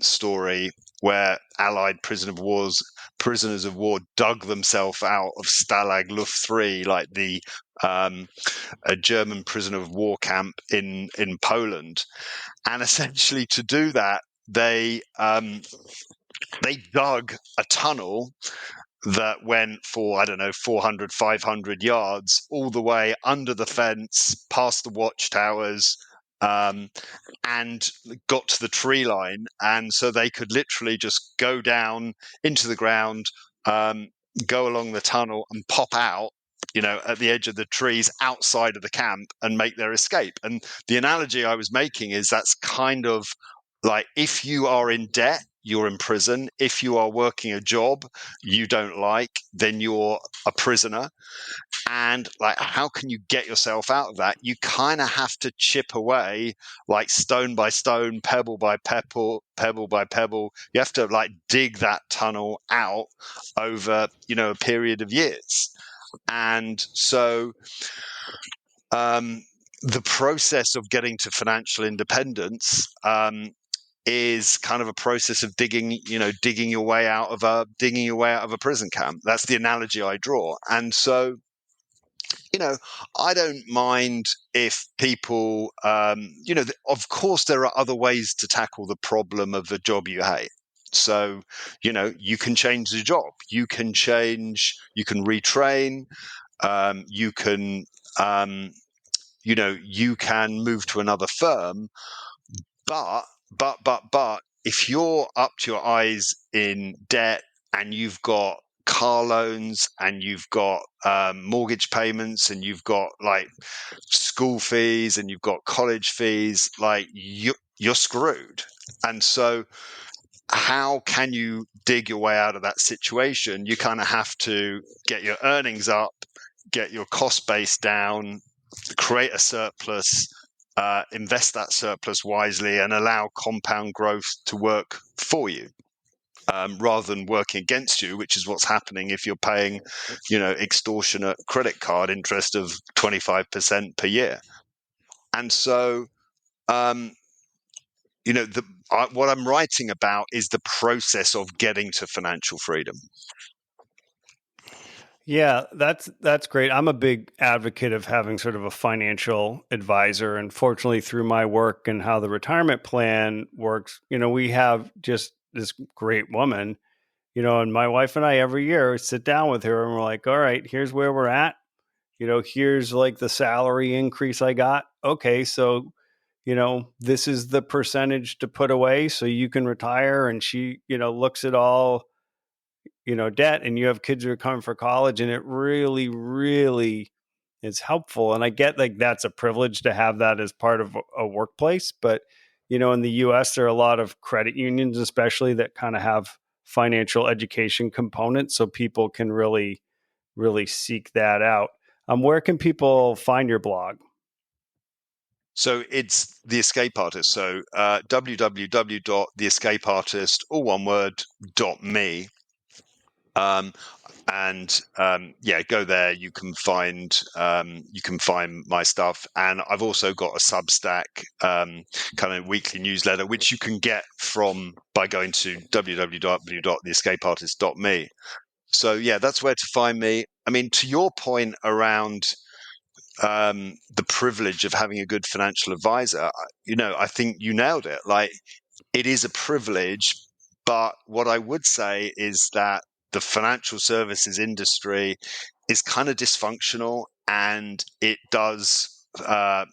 story where Allied prisoners of war dug themselves out of Stalag Luft 3, like the a German prisoner of war camp in Poland. And essentially, to do that, they dug a tunnel that went for, I don't know, 400, 500 yards, all the way under the fence, past the watchtowers, um, and got to the tree line. And so they could literally just go down into the ground, um, go along the tunnel, and pop out, at the edge of the trees outside of the camp, and make their escape. And the analogy I was making is that's kind of like, if you are in debt, you're in prison. If you are working a job you don't like, then you're a prisoner. And, like, how can you get yourself out of that? You kind of have to chip away, like, stone by stone, pebble by pebble, pebble by pebble. You have to, like, dig that tunnel out over, a period of years. And so um, the process of getting to financial independence is kind of a process of digging your way out of a prison camp. That's the analogy I draw. And so, you know, I don't mind if people, of course, there are other ways to tackle the problem of a job you hate. So, you can change the job, you can retrain, you can, um, you can move to another firm. But, but, if you're up to your eyes in debt and you've got car loans and you've got mortgage payments and you've got like school fees and you've got college fees, like you're screwed. And so, how can you dig your way out of that situation? You kind of have to get your earnings up, get your cost base down, create a surplus, invest that surplus wisely, and allow compound growth to work for you. Rather than working against you, which is what's happening if you're paying, extortionate credit card interest of 25% per year. And so, um, what I'm writing about is the process of getting to financial freedom. Yeah, that's great. I'm a big advocate of having sort of a financial advisor, and fortunately through my work and how the retirement plan works, we have just this great woman, and my wife and I every year sit down with her and we're like, "All right, here's where we're at. Here's like the salary increase I got. Okay, so this is the percentage to put away so you can retire." And she, looks at all debt, and you have kids who are coming for college, and it really, really is helpful. And I get like that's a privilege to have that as part of a workplace. But, in the US, there are a lot of credit unions, especially that kind of have financial education components. So people can really, really seek that out. Where can people find your blog? So it's The Escape Artist. So www.theescapeartist, all one word, .me. Um, and yeah, go there. You can find my stuff, and I've also got a Substack kind of weekly newsletter, which you can get by going to www.theescapeartist.me. So yeah, that's where to find me. I mean, to your point around the privilege of having a good financial advisor, I think you nailed it. Like, it is a privilege, but what I would say is that the financial services industry is kind of dysfunctional, and it does have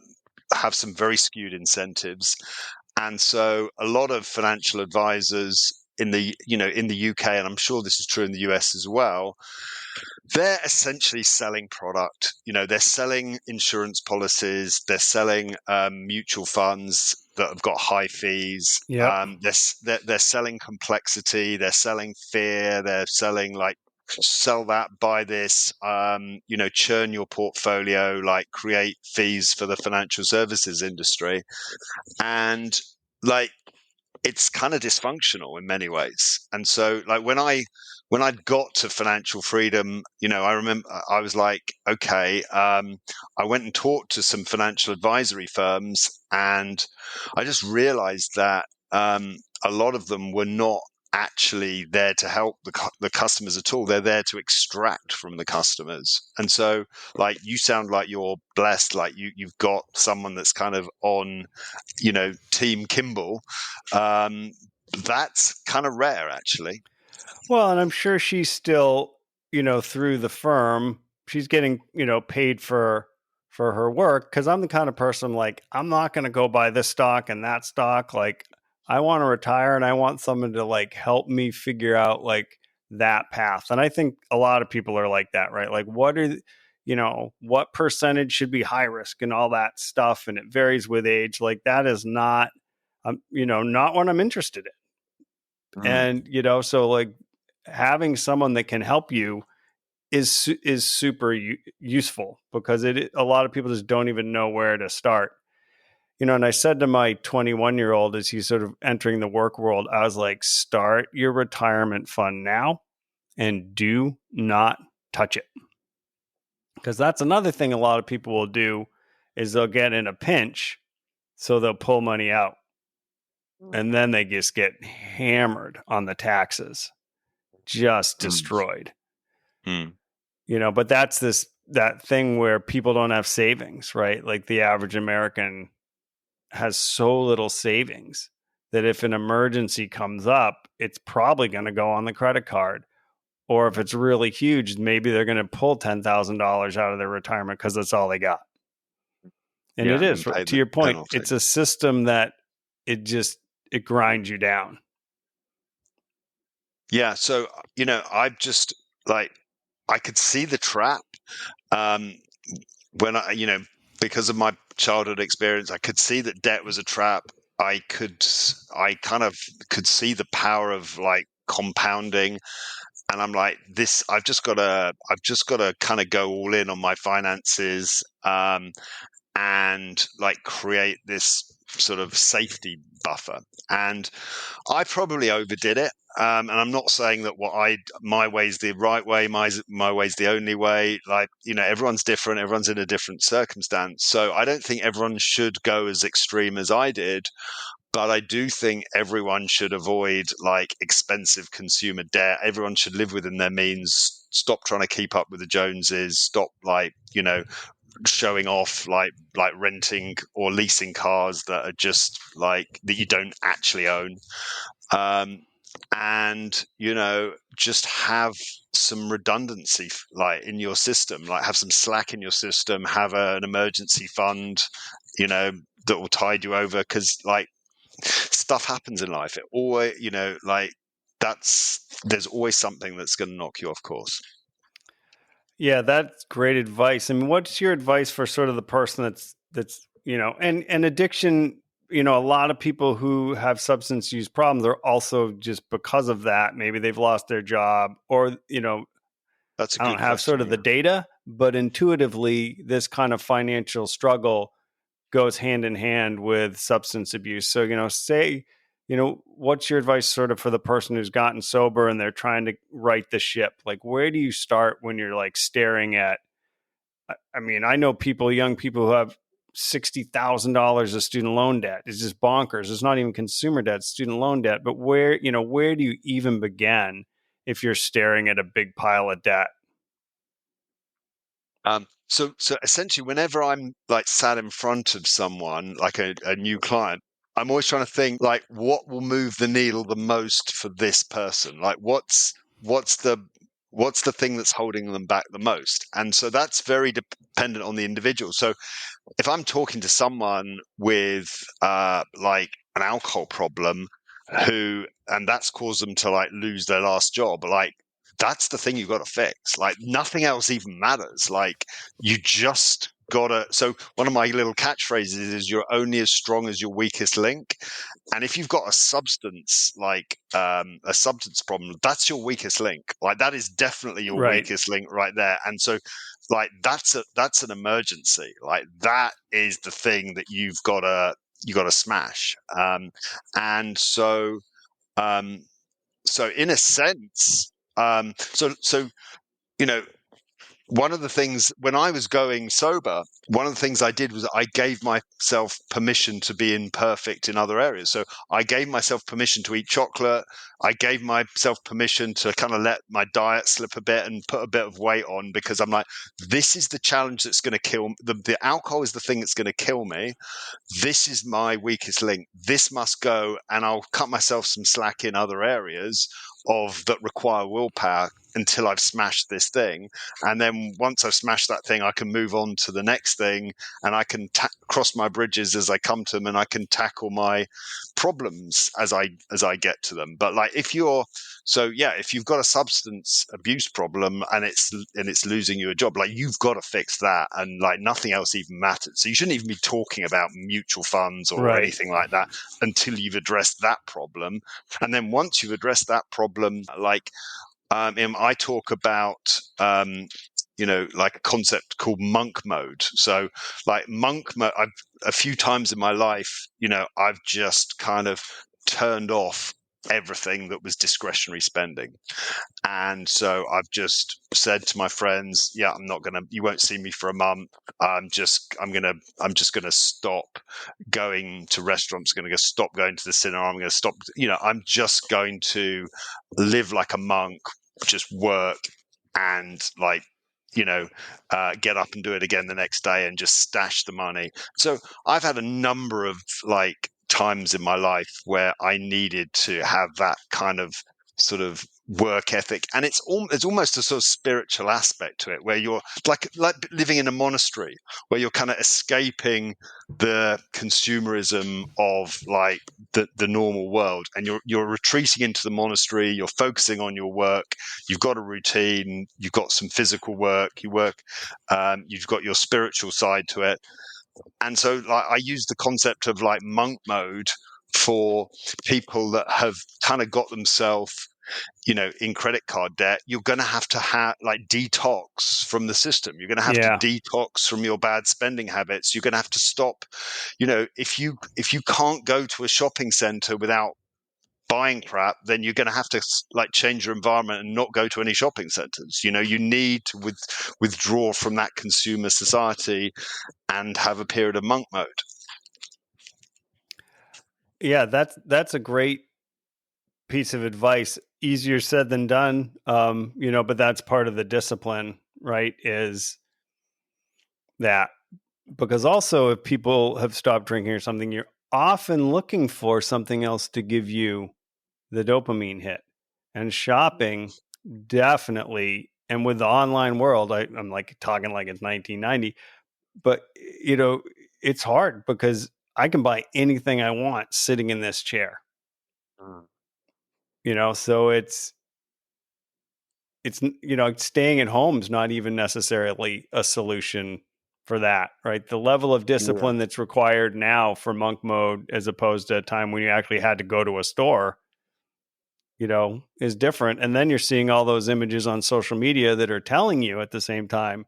some very skewed incentives. And so a lot of financial advisors in the UK, and I'm sure this is true in the US as well, they're essentially selling product. They're selling insurance policies, they're selling mutual funds that have got high fees. Yep. They're selling complexity, they're selling fear, they're selling like sell that, buy this, churn your portfolio, like create fees for the financial services industry. And like, it's kind of dysfunctional in many ways. And so, like, when I got to financial freedom, I remember I was like, okay, I went and talked to some financial advisory firms, and I just realized that a lot of them were not actually there to help the customers at all. They're there to extract from the customers. And so, like, you sound like you're blessed, like you've got someone that's kind of on, Team Kimball. um, that's kind of rare, actually. Well, and I'm sure she's still, through the firm, she's getting, paid for her work, because I'm the kind of person like I'm not going to go buy this stock and that stock. Like, I want to retire and I want someone to like help me figure out like that path. And I think a lot of people are like that, right? Like, what percentage should be high risk and all that stuff, and it varies with age. Like, that is not not what I'm interested in. Mm. And so like having someone that can help you is super useful, because a lot of people just don't even know where to start. And I said to my 21-year-old as he's sort of entering the work world, I was like, start your retirement fund now and do not touch it. Because that's another thing a lot of people will do is they'll get in a pinch, so they'll pull money out, and then they just get hammered on the taxes, just Mm. destroyed. Mm. But that's that thing where people don't have savings, right? Like the average American has so little savings that if an emergency comes up, it's probably going to go on the credit card. Or if it's really huge, maybe they're going to pull $10,000 out of their retirement because that's all they got. And Yeah, it and is, then pay to the your point, penalty. it's a system that it grinds you down. Yeah, so I just like I could see the trap. Um, when because of my childhood experience, I could see that debt was a trap. I kind of could see the power of like compounding, and I'm like, I've just gotta kind of go all in on my finances, and like create this sort of safety buffer. And I probably overdid it. And I'm not saying that my way's the right way, my way's the only way. Like, everyone's different, everyone's in a different circumstance. So I don't think everyone should go as extreme as I did, but I do think everyone should avoid like expensive consumer debt. Everyone should live within their means. Stop trying to keep up with the Joneses. Stop like, showing off like renting or leasing cars that are just like that you don't actually own, um and just have some redundancy like in your system, like have some slack in your system, have an emergency fund, you know that will tide you over, because like stuff happens in life. It always, like there's always something that's going to knock you off course. Yeah, that's great advice. I mean, what's your advice for sort of the person that's and addiction? A lot of people who have substance use problems are also just because of that. Maybe they've lost their job, or That's a I don't good have sort question. of the Yeah. data, but intuitively, this kind of financial struggle goes hand in hand with substance abuse. So, what's your advice sort of for the person who's gotten sober and they're trying to right the ship? Like, where do you start when you're like staring at? I mean, I know young people who have $60,000 of student loan debt. It's just bonkers. It's not even consumer debt, it's student loan debt. But where do you even begin if you're staring at a big pile of debt? So essentially, whenever I'm like sat in front of someone, like a new client, I'm always trying to think like what will move the needle the most for this person. Like what's the what's the thing that's holding them back the most? And so that's very dependent on the individual. So if I'm talking to someone with like an alcohol problem and that's caused them to like lose their last job, like that's the thing you've got to fix. Like nothing else even matters. Like you just gotta. So one of my little catchphrases is you're only as strong as your weakest link. And if you've got a substance problem, that's your weakest link. Like that is definitely your Right. weakest link right there. And so like that's an emergency. Like that is the thing that you gotta smash. And um so in a sense, so you know one of the things when I was going sober, one of the things I did was I gave myself permission to be imperfect in other areas. So I gave myself permission to eat chocolate. I gave myself permission to kind of let my diet slip a bit and put a bit of weight on, because I'm like, this is the challenge that's going to kill the alcohol is the thing that's going to kill me. This is my weakest link. This must go, and I'll cut myself some slack in other areas of that require willpower until I've smashed this thing. And then once I've smashed that thing, I can move on to the next thing, and I can cross my bridges as I come to them, and I can tackle my problems as I get to them. But like if you've got a substance abuse problem and it's losing you a job, like you've got to fix that, and like nothing else even matters. So you shouldn't even be talking about mutual funds or Right. anything like that until you've addressed that problem. And then once you've addressed that problem, like I talk about like a concept called monk mode. So like monk mode, a few times in my life, I've just kind of turned off everything that was discretionary spending. And so I've just said to my friends, yeah, you won't see me for a month. I'm just gonna stop going to restaurants, going to stop going to the cinema. I'm going to stop, I'm just going to live like a monk, just work and get up and do it again the next day and just stash the money. So I've had a number of times in my life where I needed to have that kind of sort of work ethic, and it's almost a sort of spiritual aspect to it, where you're like living in a monastery, where you're kind of escaping the consumerism of the normal world, and you're retreating into the monastery. You're focusing on your work. You've got a routine. You've got some physical work. You work. You've got your spiritual side to it. And so I use the concept of monk mode for people that have kind of got themselves in credit card debt. You're going to have detox from the system. You're going to have to Yeah. detox from your bad spending habits. You're going to have to stop. If you can't go to a shopping center without buying crap, then you're going to have to change your environment and not go to any shopping centers. You need to withdraw from that consumer society and have a period of monk mode. Yeah, that's a great piece of advice. Easier said than done. But that's part of the discipline, right? Is that, because also if people have stopped drinking or something, you're often looking for something else to give you the dopamine hit. And shopping definitely, and with the online world, I'm talking like it's 1990, but it's hard because I can buy anything I want sitting in this chair. So it's staying at home is not even necessarily a solution for that, right? The level of discipline that's required now for monk mode, as opposed to a time when you actually had to go to a store, is different. And then you're seeing all those images on social media that are telling you at the same time,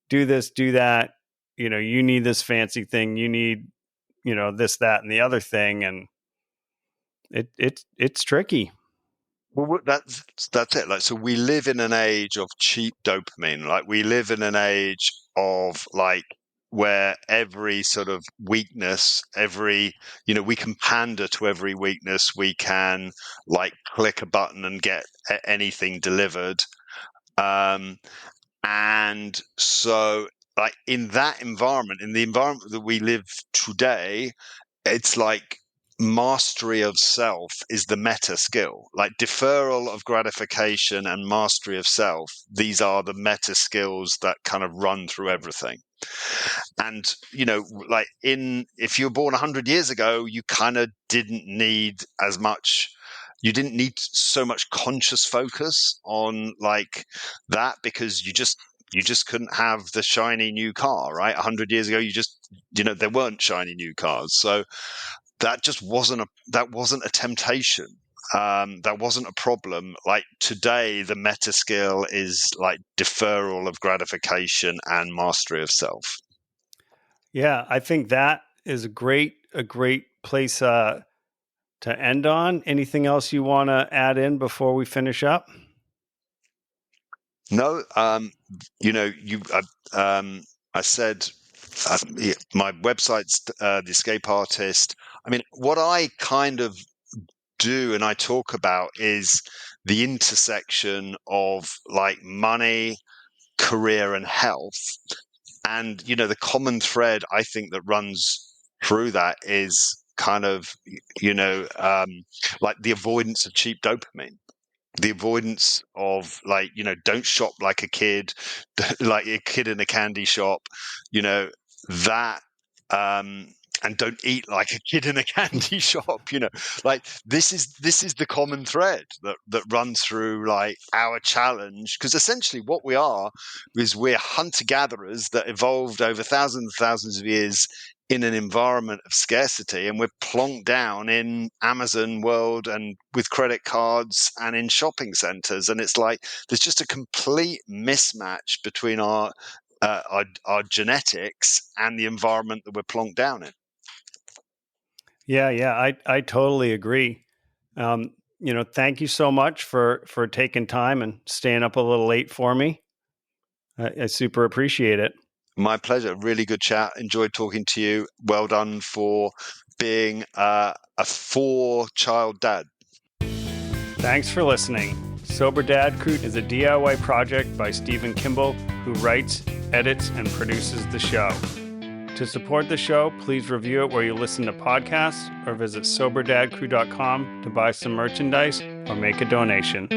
do this, do that, you need this fancy thing, you need, this, that, and the other thing. And it's tricky. Well, that's it. So we live in an age of cheap dopamine. We live in an age of where every sort of weakness, we can pander to every weakness. We can click a button and get anything delivered. And so in that environment, in the environment that we live today, it's mastery of self is the meta skill. Deferral of gratification and mastery of self, these are the meta skills that kind of run through everything. And if you were born 100 years ago, you kind of didn't need as much, you didn't need so much conscious focus on that, because you just couldn't have the shiny new car, right? 100 years ago, there weren't shiny new cars. So that just wasn't a temptation. That wasn't a problem. Today, the meta skill is deferral of gratification and mastery of self. Yeah, I think that is a great place to end on. Anything else you want to add in before we finish up? No, I said my website's The Escape Artist. I mean, what I kind of do and I talk about is the intersection of money, career, and health. And the common thread I think that runs through that is kind of the avoidance of cheap dopamine, the avoidance of don't shop like a kid, like a kid in a candy shop, that and don't eat like a kid in a candy shop. This is the common thread that runs through our challenge, because essentially what we are is we're hunter gatherers that evolved over thousands and thousands of years in an environment of scarcity, and we're plonked down in Amazon world and with credit cards and in shopping centers, and it's there's just a complete mismatch between our genetics and the environment that we're plonked down in. Yeah, I totally agree. thank you so much for taking time and staying up a little late for me. I super appreciate it. My pleasure. Really good chat. Enjoyed talking to you. Well done for being a 4-child dad. Thanks for listening. Sober Dad Crew is a DIY project by Stephen Kimball, who writes, edits, and produces the show. To support the show, please review it where you listen to podcasts or visit soberdadcrew.com to buy some merchandise or make a donation.